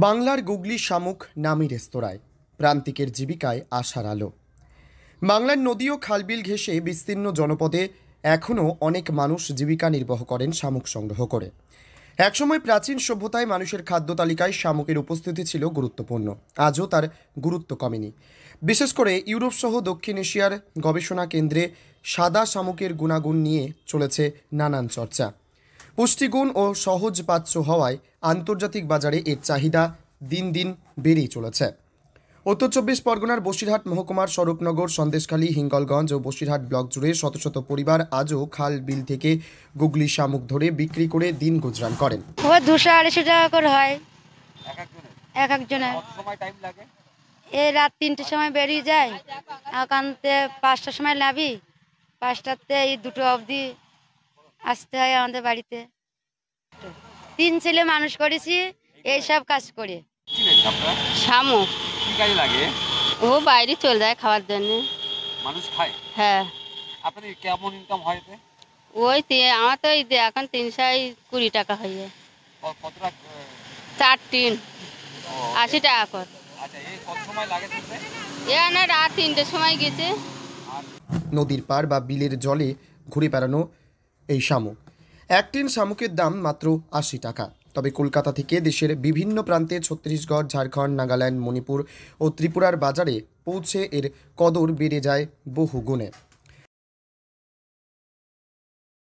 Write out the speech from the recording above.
বাংলার গুগলি শামুক নামী রেস্তোরাঁয় প্রান্তিকের জীবিকায় আশার আলো। বাংলার নদী ও খালবিল ঘেঁষে বিস্তীর্ণ জনপদে এখনও অনেক মানুষ জীবিকা নির্বাহ করেন শামুক সংগ্রহ করে। একসময় প্রাচীন সভ্যতায় মানুষের খাদ্য তালিকায় শামুকের উপস্থিতি ছিল গুরুত্বপূর্ণ। আজও তার গুরুত্ব কমেনি। বিশেষ করে ইউরোপ সহ দক্ষিণ এশিয়ার গবেষণা কেন্দ্রে সাদা শামুকের গুণাগুণ নিয়ে চলেছে নানান চর্চা। পুষ্টিগুণ ও সহজপাচ্য হওয়ায় আন্তর্জাতিক বাজারে এর চাহিদা দিন দিন বেড়েই চলেছে। উত্তর চব্বিশ পরগনার বসিরহাট মহকুমার স্বরূপনগর, সন্দেশখালী, হিঙ্গলগঞ্জ ও বসিরহাট ব্লক জুড়ে শত শত পরিবার আজও খাল বিল থেকে গুগলি শামুক ধরে বিক্রি করে দিন গুজরান করেন। ও 200-250 টাকা করে হয় এক একজনের। এই রাত 3টের সময় বেরিয়ে যায়, একান্তে 5টার সময় নাবি, 5টাতে এই 2টো অবধি আসতে হয় আমাদের বাড়িতে। 3 ছেলে মানুষ করেছি এইসব কাজ করে। শামুক কি কাজে লাগে? ও বাইরে চলে যায় খাওয়ার জন্য। মানুষ খায়? হ্যাঁ। আপনাদের কেমন ইনকাম হয় এতে? ওই আমার তো এখন 320 টাকা হয়ে যায়। কত টাকা? 4 টিন 80 টাকা কর। আচ্ছা, এই কত সময় লাগে তুলতে? না রাত 3টের সময় গেছে। নদীর পার বা বিলের জলে ঘুরে বেড়ানো এই শামুক, এক টিন শামুকের দাম মাত্র 80 টাকা। তবে কলকাতা থেকে দেশের বিভিন্ন প্রান্তে ছত্তিশগড়, ঝাড়খণ্ড, নাগাল্যান্ড, মণিপুর ও ত্রিপুরার বাজারে পৌঁছে এর কদর বেড়ে যায় বহু গুণে।